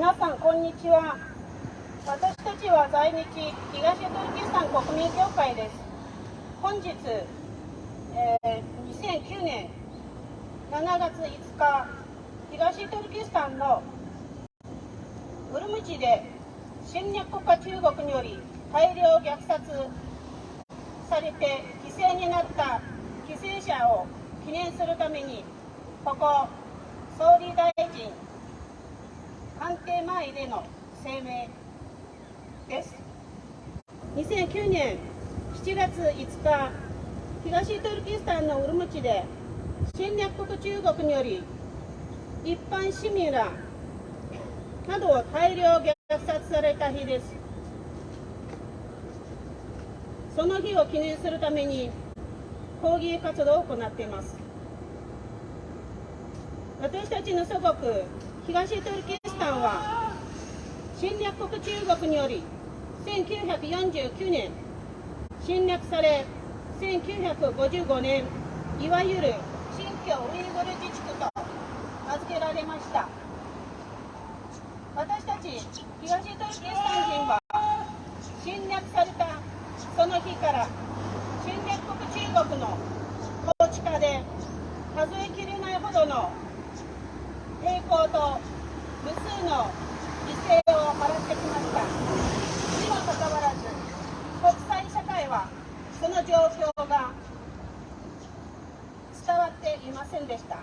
皆さんこんにちは。私たちは在日東トルキスタン国民協会です。本日、2009年7月5日、東トルキスタンのウルムチで侵略国家中国により大量虐殺されて犠牲になった犠牲者を記念するために、ここ総理大臣官邸前での声明です。2009年7月5日、東トルキスタンのウルムチで侵略国中国により一般市民らなどを大量虐殺された日です。その日を記念するために抗議活動を行っています。私たちの祖国東トルキスタンは侵略国中国により1949年侵略され、1955年いわゆる新疆ウイグル自治区と名付けられました。私たち東トルキスタン人は侵略されたその日から侵略国中国の統治下で数えきれないほどの抵抗と無数の犠牲を払ってきました。にもかかわらず国際社会はその状況が伝わっていませんでした。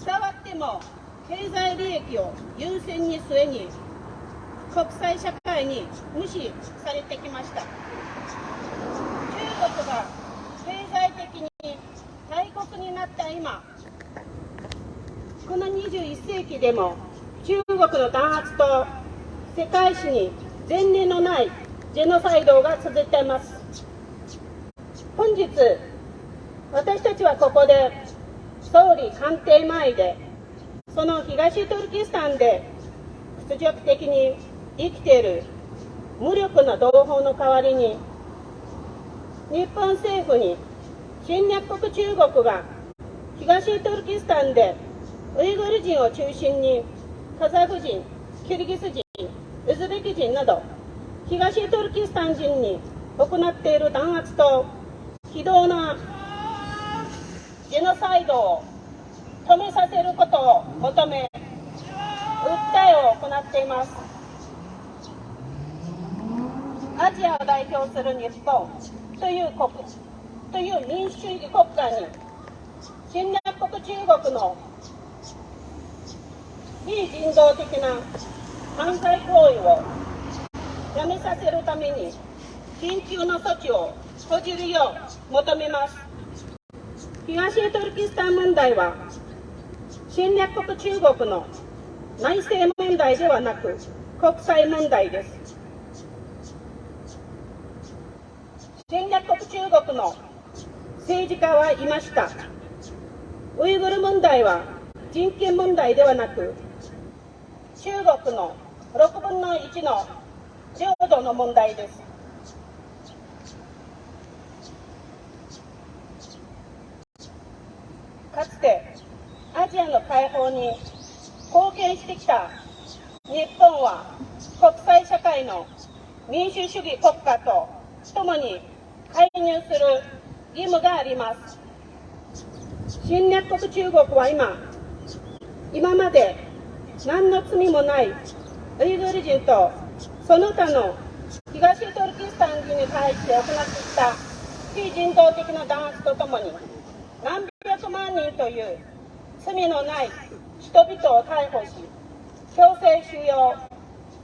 伝わっても経済利益を優先に据えに国際社会に無視されてきました。中国が経済的に大国になった今、この21世紀でも中国の弾圧と世界史に前例のないジェノサイドが続いています。本日私たちはここで総理官邸前でその東トルキスタンで屈辱的に生きている無力な同胞の代わりに、日本政府に侵略国中国が東トルキスタンでウイグル人を中心にカザフ人、キルギス人、ウズベキ人など東トルキスタン人に行っている弾圧と非道なジェノサイドを止めさせることを求め、訴えを行っています。アジアを代表する日本という民主主義国家に侵略国中国の非人道的な犯罪行為をやめさせるために緊急の措置を講じるよう求めます。東トルキスタン問題は侵略国中国の内政問題ではなく国際問題です。侵略国中国の政治家は言いました。ウイグル問題は人権問題ではなく中国の6分の1の領土の問題です。かつてアジアの解放に貢献してきた日本は国際社会の民主主義国家とともに介入する義務があります。侵略国中国は今まで何の罪もないウイグル人とその他の東トルキスタン人に対して行ってきた非人道的な弾圧とともに何百万人という罪のない人々を逮捕し、強制収容、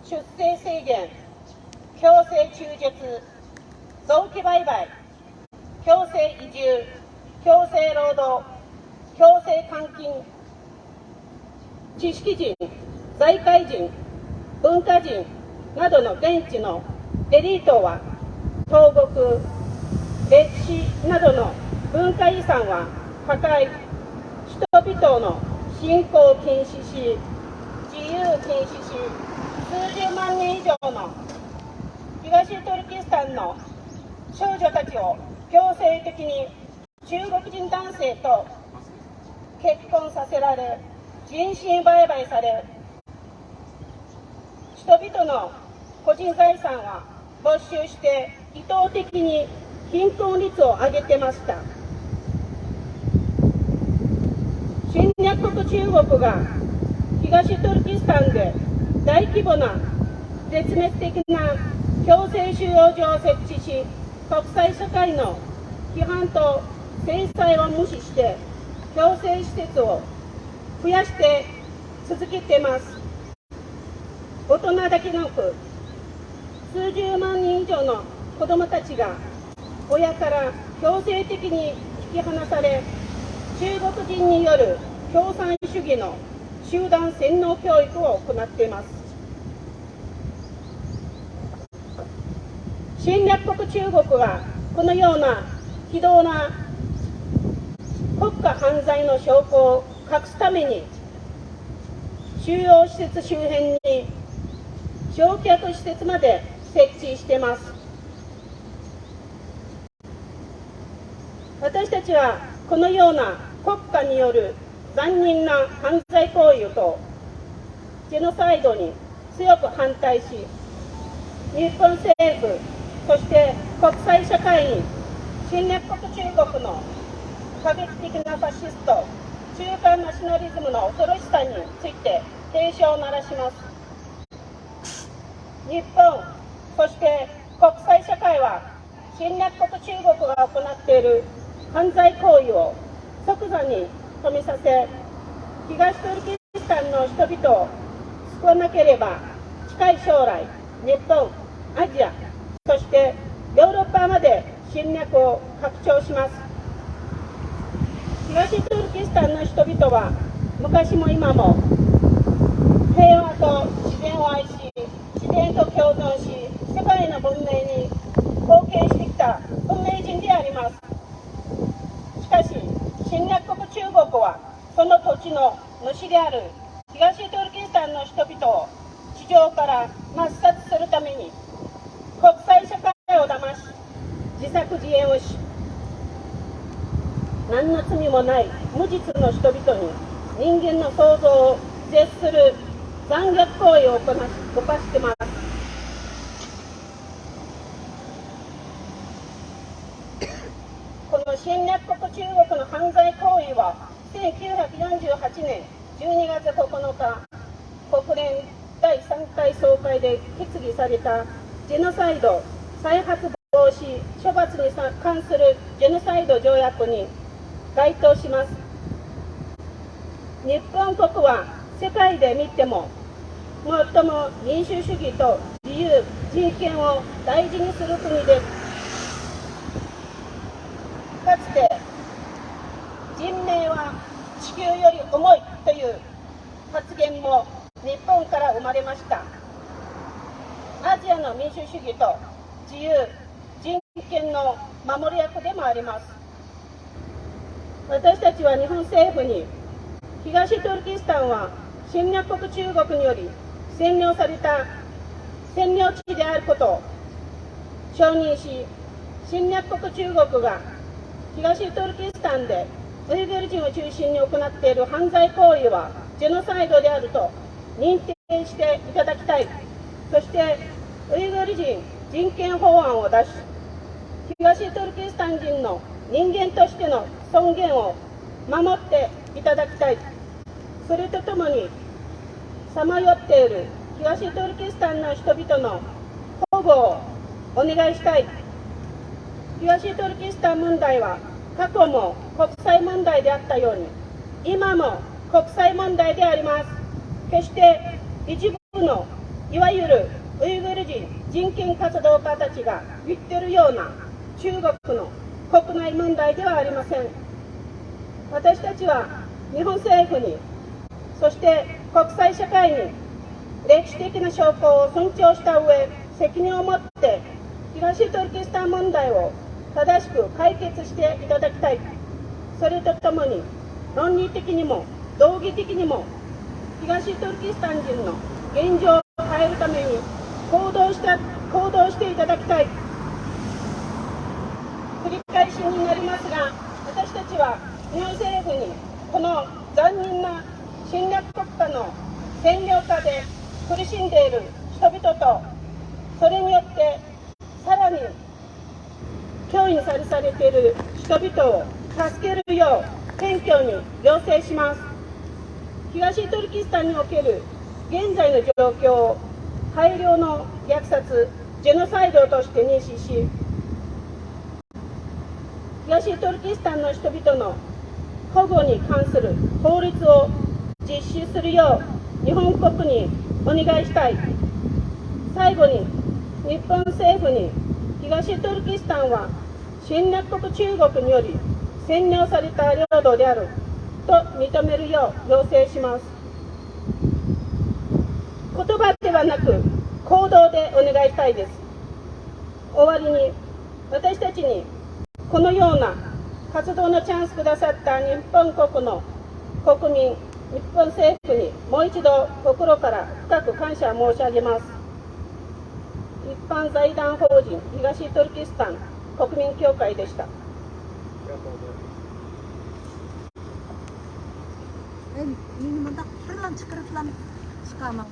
出生制限、強制中絶、臓器売買、強制移住、強制労働、強制監禁、知識人、財界人、文化人などの現地のエリートは投獄、歴史などの文化遺産は破壊、人々の信仰を禁止し、自由を禁止し、数十万人以上の東トルキスタンの少女たちを強制的に中国人男性と結婚させられ、人身売買され、人々の個人財産は没収して意図的に貧困率を上げてました。侵略国中国が東トルキスタンで大規模な絶滅的な強制収容所を設置し、国際社会の批判と制裁を無視して強制施設を増やして続けています。大人だけなく数十万人以上の子どもたちが親から強制的に引き離され、中国人による共産主義の集団洗脳教育を行っています。侵略国中国はこのような非道な国家犯罪の証拠を隠すために収容施設周辺に焼却施設まで設置しています。私たちはこのような国家による残忍な犯罪行為とジェノサイドに強く反対し、日本政府、そして国際社会に侵略国中国の過激的なファシスト、中間ナショナリズムの恐ろしさについて警鐘を鳴らします。日本、そして国際社会は侵略国中国が行っている犯罪行為を即座に止めさせ、東トルキスタンの人々を救わなければ、近い将来、日本、アジア、そしてヨーロッパまで侵略を拡張します。東トルキスタンの人々は昔も今も平和と自然を愛し、自然と共存し、世界の文明に貢献してきた文明人であります。しかし、侵略国中国はその土地の主である東トルキスタンの人々を地上から抹殺するために国際社会を騙し、自作自演をし、何の罪もない無実の人々に人間の想像を絶する残虐行為を犯しています。この侵略国中国の犯罪行為は1948年12月9日、国連第3回総会で決議されたジェノサイド再発防止処罰に関するジェノサイド条約に該当します。日本国は世界で見ても最も民主主義と自由人権を大事にする国です。かつて人命は地球より重いという発言も日本から生まれました。アジアの民主主義と自由人権の守り役でもあります。私たちは日本政府に東トルキスタンは侵略国中国により占領された占領地であることを承認し、侵略国中国が東トルキスタンでウイグル人を中心に行っている犯罪行為はジェノサイドであると認定していただきたい。そしてウイグル人人権法案を出し、東トルキスタン人の人間としての尊厳を守っていただきたい。それとともにさまよっている東トルキスタンの人々の保護をお願いしたい。東トルキスタン問題は過去も国際問題であったように今も国際問題であります。決して一部のいわゆるウイグル人人権活動家たちが言っているような中国の国内問題ではありません。私たちは日本政府に、そして国際社会に歴史的な証拠を尊重した上、責任を持って東トルキスタン問題を正しく解決していただきたい。それとともに論理的にも道義的にも東トルキスタン人の現状を変えるために行動していただきたい。繰り返しになりますが、私たちは日本政府にこの残忍な侵略国家の占領下で苦しんでいる人々と、それによってさらに脅威にさらされている人々を助けるよう謙虚に要請します。東トルキスタンにおける現在の状況を大量の虐殺、ジェノサイドとして認識し、東トルキスタンの人々の保護に関する法律を実施するよう日本国にお願いしたい。最後に、日本政府に東トルキスタンは侵略国中国により占領された領土であると認めるよう要請します。言葉ではなく行動でお願いしたいです。終わりに、私たちにこのような活動のチャンスくださった日本国の国民、日本政府にもう一度心から深く感謝申し上げます。一般財団法人東トルキスタン国民協会でした。ini mentak pelan cekrut lan sekarang